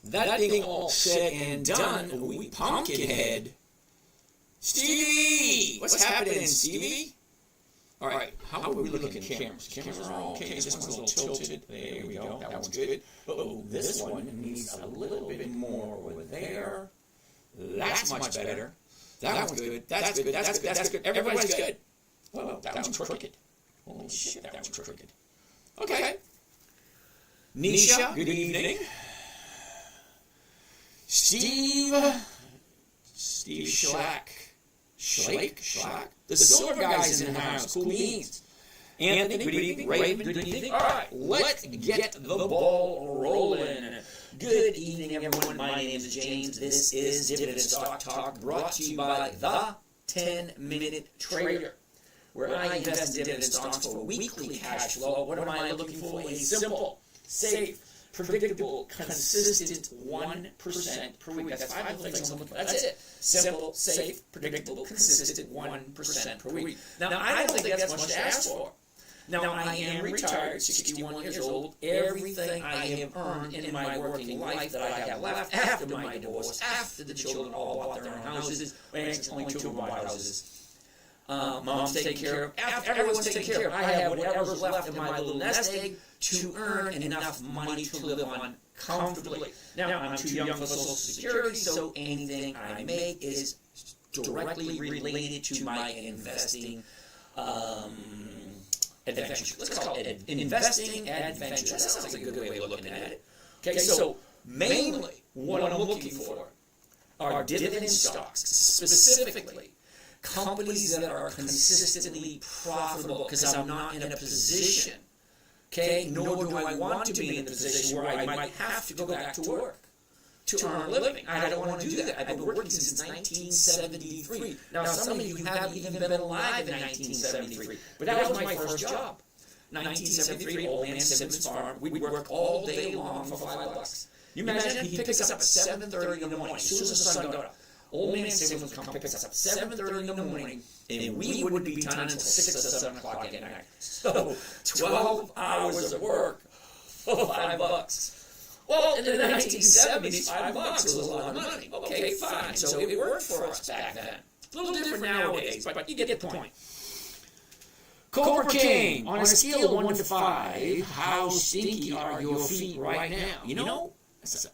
that being all said and done, we Pumpkinhead. Stevie! What's happening, Stevie? All right, how are we looking at cameras? Cameras are all okay. This one's a little tilted. There we go. That one's good. Oh, this one needs a little bit more over there. That's much better. That one's good. That's good. That's good. That's good. Everybody's good. Whoa, that one's crooked. Holy shit, that one's crooked. Okay. Nisha, good evening. Steve Schlack. The silver guy's in the house. Cool beans. Anthony, good evening. Raven, good evening. All right, let's get the ball rolling. Good evening, everyone. My name is James. This is Dividend Stock Talk, brought to you by The 10-Minute Trader, where I invest in dividend stocks for weekly cash flow. What am I looking for? A simple, safe, predictable, consistent 1% per week. That's 5 little things I'm looking for. That's it. Simple, safe, predictable, consistent 1% per week. Now, I don't think that's much to ask for. Now, I am retired, 61 years old. Everything I have earned in my working life that I have left after my divorce, after the children all bought their own houses, only 2 of them bought houses. Mom's taking care of, everyone's taking care of. I have whatever's left in my little nest egg to earn enough money to live on comfortably. Now, I'm too young for Social Security, so anything I make is directly related to my investing adventure. Let's call it investing adventure. That sounds like a good way of looking at it. Okay, so mainly what I'm looking for are dividend stocks, specifically companies that are consistently profitable, because I'm not in a position, okay, nor do I want to be in a position where I might have to go back to work to earn a living. I don't want to do that. I've been working since 1973. Now, some of you haven't even been alive in 1973, but that was my first job. 1973, Old Man Simmons Farm. We'd work all day long for $5. You imagine he picks us up at 7:30 in the morning, as soon as the sun got up. Old Man Simmons would come pick us up at 7:30 in the morning, and we wouldn't be done until 6 or 7 o'clock at night. So, 12 hours of work for $5. Well, in the 1970s, $5 was a lot of money. Okay, fine. So it worked for us back then. A little different nowadays, but you get the point. Cobra King, on a scale of 1 to 5, how stinky are your feet right now? You know, that's an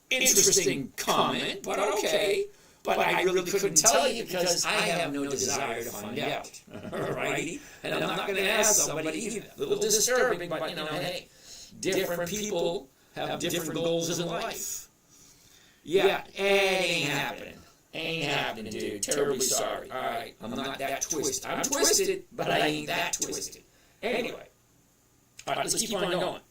interesting comment, but okay. But I really couldn't tell you because I have no desire to find out. Alrighty? And I'm not going to ask somebody either. A little disturbing, but hey. Different people have different goals in life. Yeah, it ain't happening. Ain't happening, dude. Terribly sorry. All right, I'm not that twisted. I'm twisted, but I ain't that twisted. Anyway, all right, let's keep on going.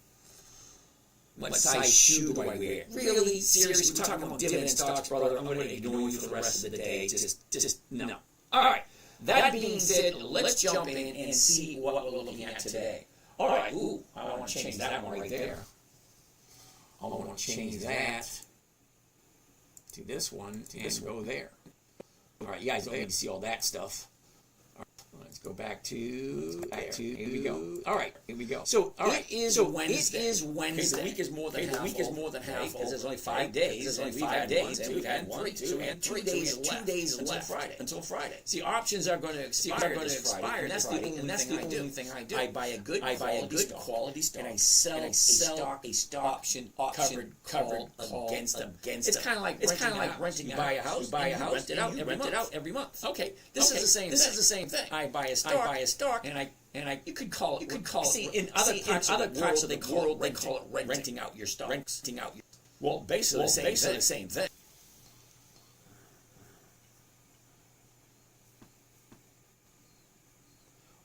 What size shoe do I wear? Really? Seriously, we're talking about dividend stocks, brother. I'm going to ignore you for the rest of the day. Just no. All right, that being said, let's jump in and see what we're looking at today. All right, ooh, I want to change that one right there. I want to change that to this one and go there. All right, you guys don't need to see all that stuff. All right, let's go back to here we go. All right, here we go. So, all right, it is Wednesday. Okay, the week is more than half. Because there's only 5 days. There's only 5 days, and we've had 1, 2, and 3 days left until Friday. See, options are going to expire and that's the only thing I do. I buy a good quality stock, and I sell a stock option covered against them. It's kind of like renting. You buy a house, rent it out every month. Okay, this is the same thing. I buy a stock, and I you could call it. See, in other parts of the world, they call it renting out your stock. Well, basically the same thing.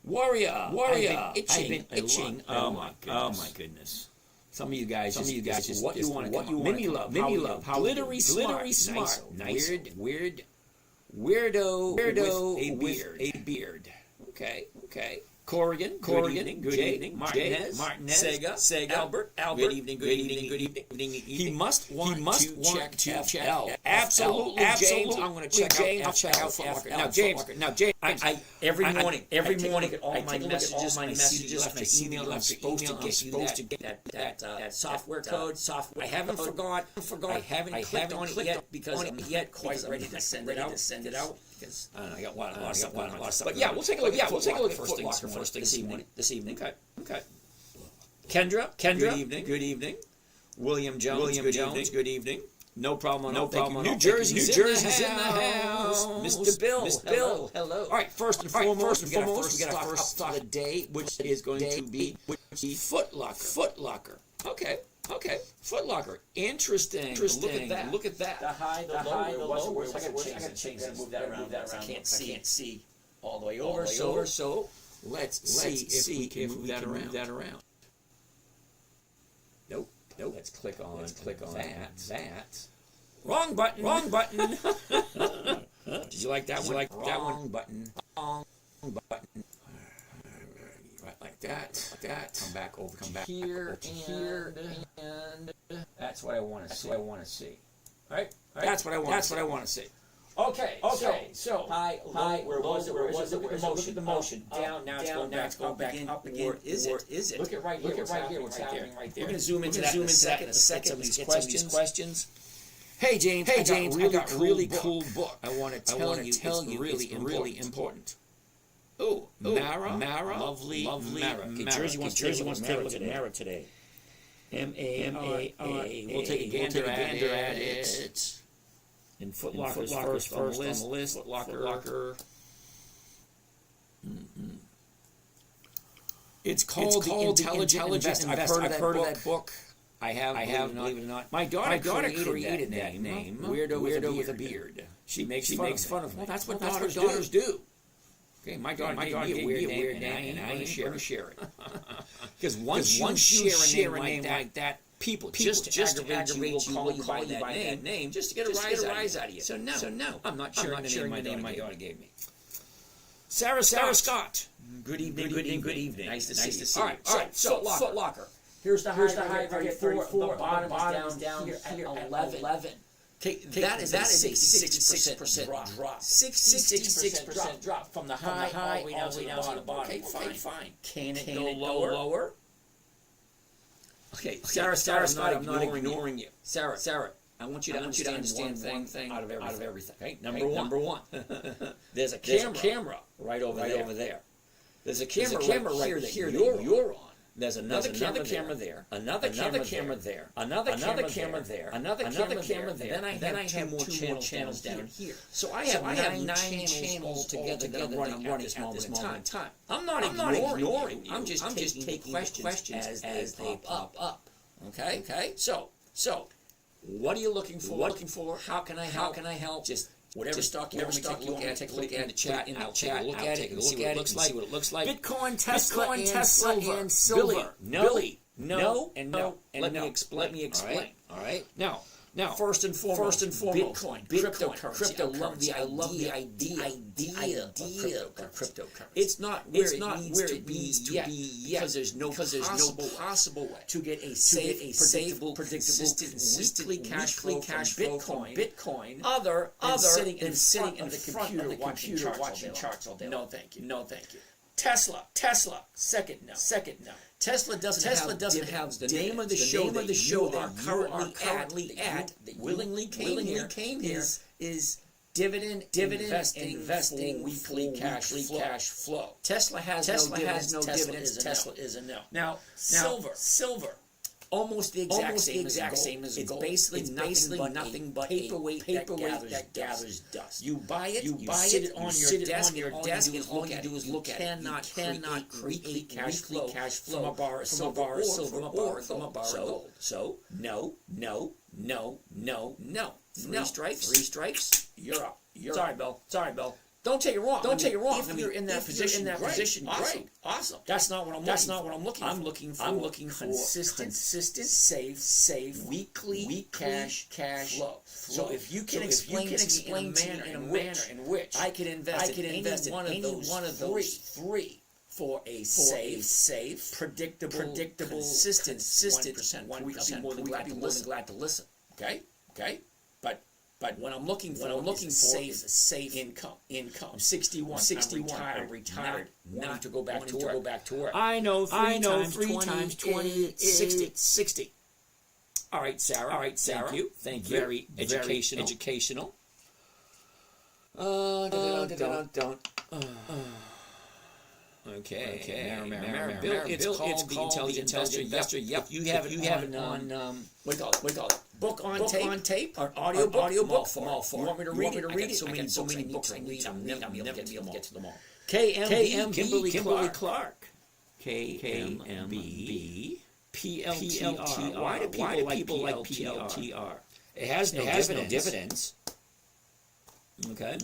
Warrior, I've been itching. Oh my goodness. Some of you guys, just what you want. Mimi Love, glittery smart, nice, weirdo with a beard. Okay. Corrigan, good evening, Martinez, Sega, Albert, good evening. He must want to check out. Absolutely, James. I'm going to check out Foot Locker. Now, James, I every morning, I take a look at all my messages, my email. I'm supposed to get that software code. I haven't forgot. I haven't clicked on it yet because I'm not quite ready to send it out. Because I got a lot of stuff. But yeah, we'll take a look. We'll take a look at Foot Locker first thing this evening. Okay. Kendra, good evening. William Jones, good evening. No problem. New Jersey's in the house. Mr. Bill. Hello. All right, first and foremost, we got our first stop of the day, which is going to be Foot Locker. Okay. Foot Locker. Interesting. Look at that. The high, the low. I gotta change that. Move that around. I can't see all the way over. So let's see if we can move that around. Nope. Let's click on that. Wrong button. Did you like that one? Wrong button. Right, like that. Come back here, and That's what I want to see. Right. That's what I want to see. Okay. So high, where was it? Look at the motion. Down. Now it's going back up again. Or is it? Look at right here. What's happening right there? We're going to zoom into that in a second. Some of these questions. Hey James, I got a really cool book. I want to tell you it's really important. Oh, Mara, lovely Mara. Jersey wants to look at Mara today. M-A-R-A. We'll take a gander at it. And Foot Locker's first on the list. Foot Locker. It's called The Intelligent Investor. I've heard of that book. I have, believe it or not. My daughter created that name. Weirdo with a beard. She makes fun of me. Well, that's what daughters do. Okay, my daughter gave me a weird name, and I ain't going to share it. Because once you share a name like that, people just aggravate you, will call you by that name just to get a rise out of you. So no, I'm not sharing the name my daughter gave me. Sarah Scott. Good evening. Nice to see you. All right. So Foot Locker. Here's the high, 34. The bottom is down here at 11. Okay, that is a 66% drop. 66% drop from the high all the way down to the bottom. Okay, fine. Can it go lower? Okay, Sarah, I'm not ignoring you. Sarah, I want you to understand one thing out of everything. Okay, number one. There's a camera right over there. There's a camera right here that you're on. There's another camera there. Another camera there. Another camera there. Then I have two more channels down here. So I have 9 channels together running at this moment in time. I'm not ignoring you. I'm just taking questions as they pop up. Okay. So what are you looking for? How can I help? Just whatever stock you want to look at, take a look at the chat, and I'll take a look at it and see what it looks like. Bitcoin, Tesla, and silver. Billy, no. Let me explain. All right. Now, first and foremost, Bitcoin, cryptocurrency. I love the idea of cryptocurrency. It's not where it needs to be yet, because there's no possible way to get a safe, predictable, consistent weekly cash flow from Bitcoin other than sitting in the computer watching charts all day. No, thank you. Tesla. Second no. Tesla doesn't have the name of the show that you are currently at. That willingly came here is dividend investing weekly cash flow. Tesla has no dividends. Tesla is a no. Now silver. Almost the exact same as gold. It's basically nothing but paperweight that gathers dust. You buy it, sit it on your desk, and all you do is look at it. You cannot create cash flow from a bar of silver or from a bar of gold. So, no. Three strikes, you're up. Sorry, Bill. Don't take it wrong. If you're in that position, awesome. That's not what I'm looking for. I'm looking for consistent, safe, weekly cash flow. So if you can explain to me in a manner in which I can invest in any one of those three for a safe, predictable, consistent 1%. I'll be more than glad to listen. Okay. But when I'm looking for safe income. I'm 61. I'm retired. Wanting to go back to work. I know. 3 times 20, 60. All right, Sarah. Thank you. Very educational. Okay. Bill, it's called the Intelligent Investor. Yep. You have it on. What do you call it? Book on tape? Or audio book? You want me to read it? I got so many books I read. I'm never get to them all. KMB Kimberly Clark. KMB PLTR. Why do people like PLTR? It has no dividends. Okay.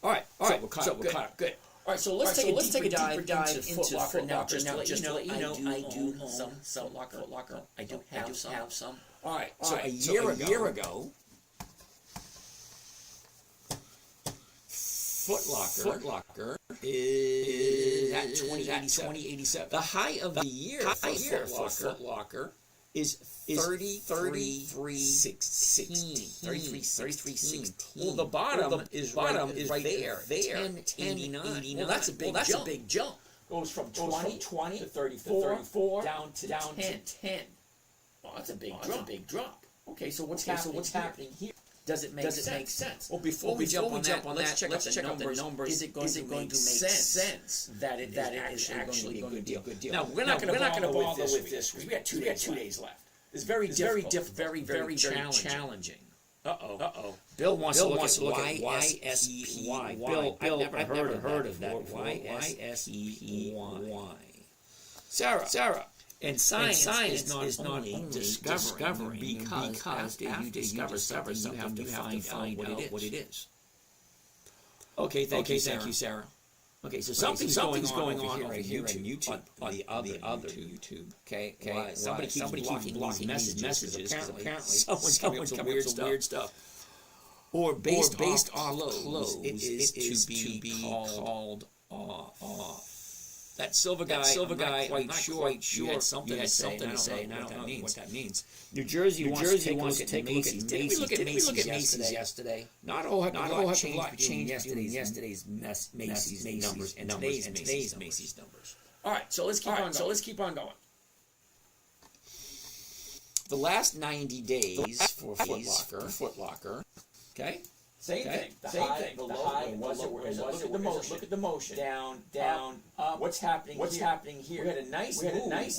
All right. So we're caught up. Good. All right, so let's take a deeper dive into Foot Locker. Now, just to let you know, I do own some Foot Locker. I do have some. All right, so a year ago, Foot Locker is at 2087. The high of the year for Foot Locker is 33.16. Well, the bottom is right there. 10.89. Well, that's a big jump. Goes from 20 to 34 down to 10. Oh, that's a big drop. Okay, so what's happening here? Does it make sense? Well, before we jump on that, let's check out the numbers. Is it going to make sense that it is actually going to be a good deal? Now, we're not going to bother with this. We got 2 days left. It's very challenging. Uh-oh. Bill wants to look at YSEY. Bill, I've never heard of that before. YSEY. Sarah. And science is not only discovering because after you discover something, you have to find out what it is. Okay, thank you, Sarah. Okay, so something's going on over here on YouTube, on the other YouTube. Okay. Somebody keeps blocking messages because apparently someone's coming up with weird stuff. Or based off close, it is to be called off. That silver guy, I'm not quite sure. He had something to say, and I don't know what that means. New Jersey wants to take a look at Macy's. Did we look at Macy's yesterday? Not a whole heck of a lot changed between yesterday's Macy's numbers and today's Macy's numbers. All right, so let's keep on going. The last 90 days for Foot Locker. Okay. Same thing. The high, the low. Look at the motion. Down, up. What's happening here? We had a nice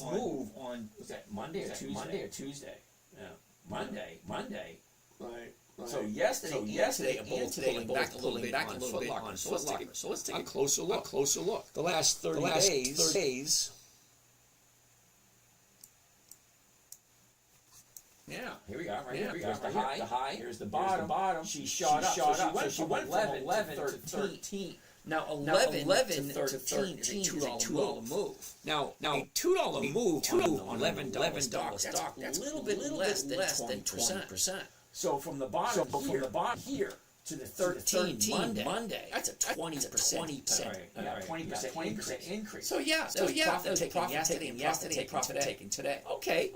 move on. Was that Monday or Tuesday? Yeah. Monday. Right. So yesterday, a bull pulling back a little bit on Foot Locker. So let's take a closer look. The last 30 days. Yeah, here we are. Here's the high. Here's the bottom. She shot up. So she went from 11 to 13. Now 11 to 13 is a $2 move. Now a $2 move on $11 stock. That's a little bit less than 20%. So from the bottom here to the 13 Monday, that's a 20% increase. So that was profit taking yesterday, profit taking today. Okay,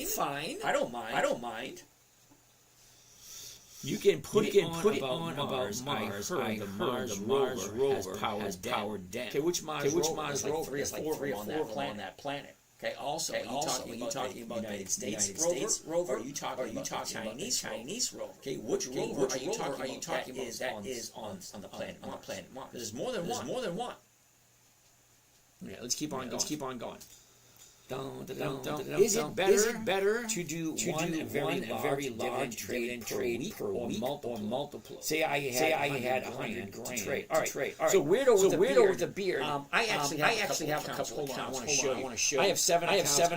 fine. I don't mind. You can put it on about Mars. I heard the Mars rover has powered down. Okay, which Mars rover? There's like 3 or 4 on that planet. Okay. Also, are you talking about United States rover? Or are you talking about Chinese rover? Okay, which rover are you talking about that is on the planet Mars? There's more than one. Yeah, let's keep on going. Is it better to do one very large trade per week or multiple? Say I had 100 grand to trade. All right. So weirdo with the beard. I actually have a couple accounts. I want to show. I have 7 accounts and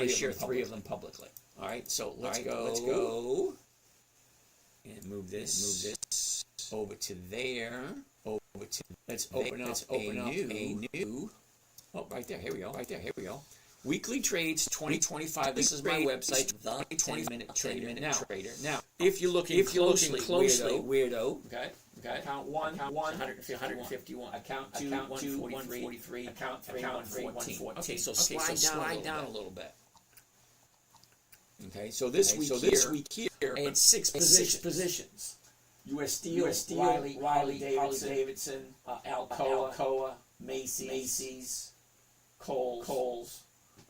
I share 3 of them publicly. All right. So let's go and move this over to there. Let's open up a new. Oh, right there. Here we go. Weekly Trades 2025. This is my website, the 20-minute trader. Now, if you're looking closely, weirdo. Okay. Okay. Account 1, 151. Account 2, 143. Account 3, 114. Okay, so slide down a little bit. Okay, so this week here, I had six positions. U.S. Steel, Riley Davidson, Alcoa, Macy's, Kohl's.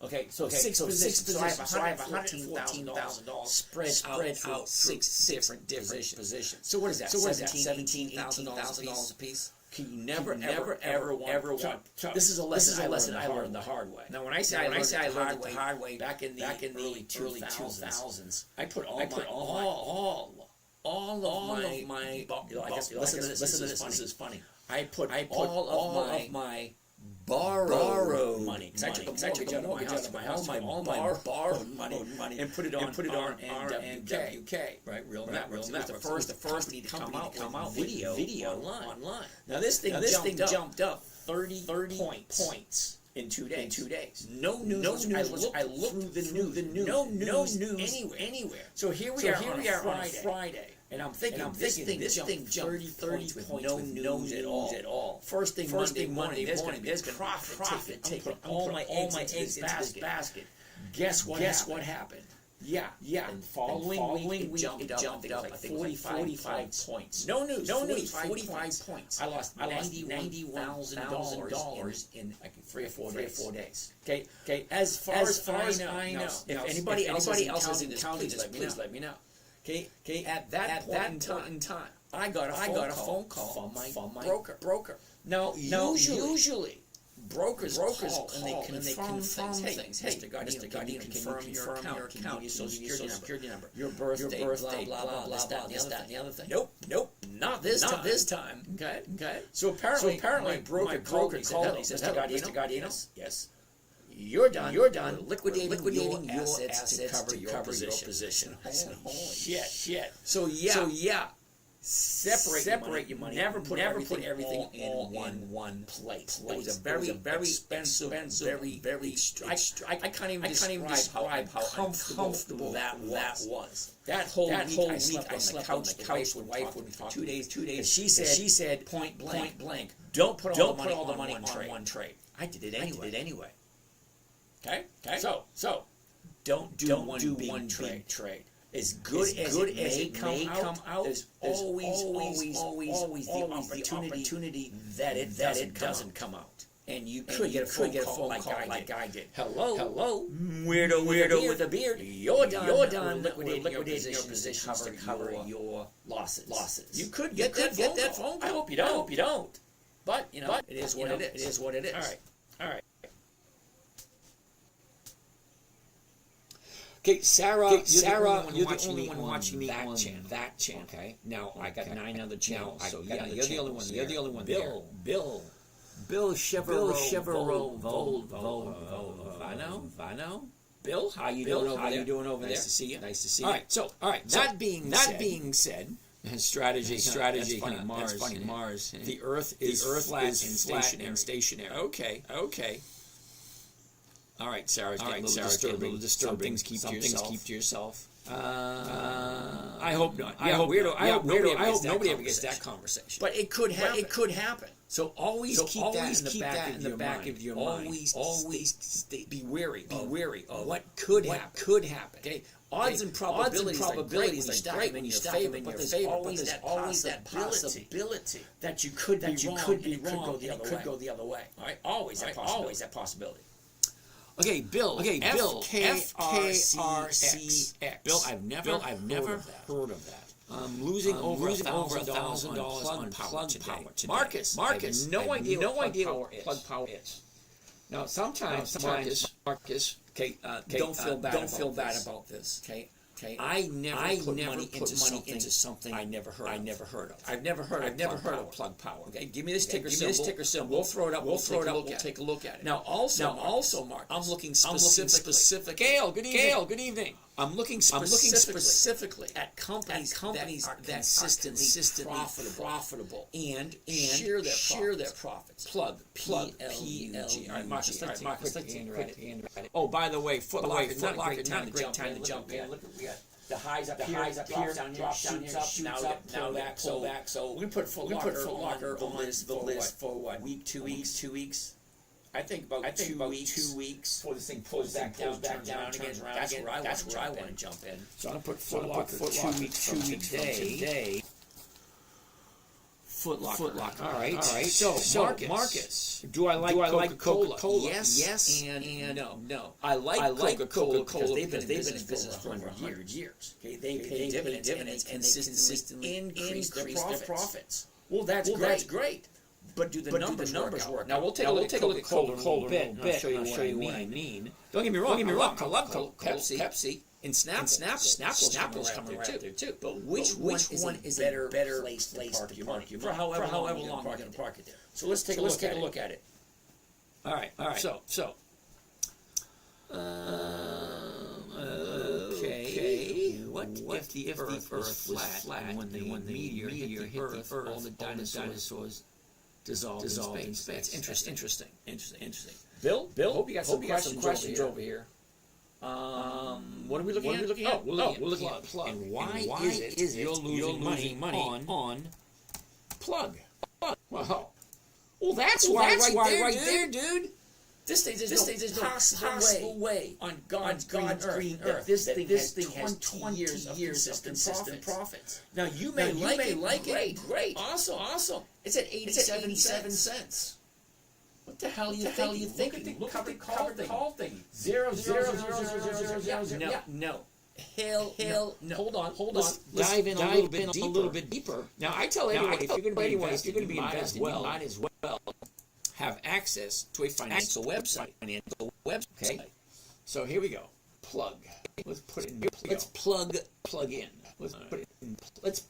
Okay, so six positions. So I have $114,000 spread out six different positions. So what is that? $18,000 a piece. You never want. This is a lesson I learned the hard way. Now, when I say I learned it the hard way, back in the early 2000s, I put all of my. Listen to this. This is funny. I put all of my borrowed money. Because I took a mortgage out of my house. All my borrowed money and put it on RNWK. Right, Real Networks. It was the first company to come out video online. Now this thing jumped up 30 points in 2 days. No news. I looked through the news. No news anywhere. So here we are on a Friday. And I'm thinking this thing jumped 30 points with no news at all. First thing Monday morning, there's profit taking all my eggs into this basket. Guess what happened? Yeah. And following week, it jumped up, I think 45 points. No news, 45 points. I lost $91,000 in like 3 or 4 days. Okay. As far as I know, if anybody else is in this, please let me know. Okay. At that point in time, I got a phone call from my broker. Now, usually brokers call and they confirm things. Hey, Mr. Gardino, can you confirm your account, your social security number, your birthday, blah, this, that, and the other thing. Nope, not this time. Okay. So apparently my broker called me and said, Mr. Gardino, yes. You're done. Liquidating your assets to cover your position. I said, holy shit. So yeah. Separate your money. Never put everything in one place. It was a very expensive, very. I can't even describe how uncomfortable that was. That whole week I slept on the couch with wife for 2 days. And she said point blank, don't put all the money on one trade. I did it anyway. Okay. So don't do one trade. As good as it may come out, there's always the opportunity that it doesn't come out. And you could get a phone call like I did. Hello, weirdo with a beard. You're done liquidating your positions to cover your losses. You could get that phone call. I hope you don't. But it is what it is. All right. Okay, Sarah, you're the only one watching me on that channel. Okay, now I got 9 other channels. So you're the only one. You're the only one. Bill Chevrolet, Vano. Bill, how you doing over there? Nice to see you. All right. That being said, strategy. That's funny. Mars. The Earth is flat and stationary. Okay. All right, Sarah's getting a little disturbing. Some things keep to yourself. I hope not. I hope nobody ever gets that conversation. But it could happen. So always keep that in the back of your mind. Always be wary of what could happen. Okay. Odds and probabilities are great when you stack them in your favor, but there's always that possibility that you could be wrong and it could go the other way. All right, always that possibility. Okay, Bill. FKRCX. Bill, I've never heard of that. Losing over $1,000 on plug power today. Marcus, I have no idea what plug power is. Now, sometimes Marcus, don't feel bad about this. Okay. I never put money into something I never heard of. I've never heard of plug power. Okay, give me this ticker symbol. We'll throw it up. We'll take a look at it. Now, also, Mark, I'm looking specific. Gail, good evening. I'm looking specifically at companies that are consistently profitable and share their profits. Plug. Plug. All right, Marcus, let's take a quick. Oh, by the way, Foot Locker, not a great time to jump in. Look, we got The highs up the here, highs up here, drops down here, shoots up, now back, pull so back. So we put Foot we put Foot Locker Locker on the list for what? week, 2 weeks, 2 weeks. I think about 2 weeks before this thing pulls back down again. That's where I want to jump in. So I'm gonna put So Foot I Locker put 2 weeks from today. Foot Locker. All right. So Marcus. do I like Coca-Cola? Yes, and no. I like Coca-Cola because they've been in business business for over 100 years. Okay, they pay dividends and they consistently increase their profits. Well, that's great. But do the numbers work? Now we'll take a look at Coca-Cola in a bit, and I'll show you what I mean. Don't get me wrong. I love Pepsi. And Snapple's coming right there too. But which one is a better place to park your money for however long you're going to park it there? So let's take a look at it. All right. So. Okay. What if the Earth was flat and when the meteor hit the Earth, all the dinosaurs dissolved in space? Interesting. Bill, Hope you got some questions over here. What are we looking at? Oh, we're looking at Plug. And why is it you're losing money on Plug? Well, that's why right there, dude. This thing is no possible way on God's green earth. This That thing has 20 years of consistent profits. Now you may like it. Great. Awesome. It's at 87 cents. What the hell are you thinking? Look at the call thing. 0. No. Hell, no. Hold on. Let's dive in a little bit deeper. Now I tell everyone, if you're going to be invested, you might as well have access to a financial website. Okay. So here we go. Plug. Let's put it in. Let's plug in. Let's put it in. Let's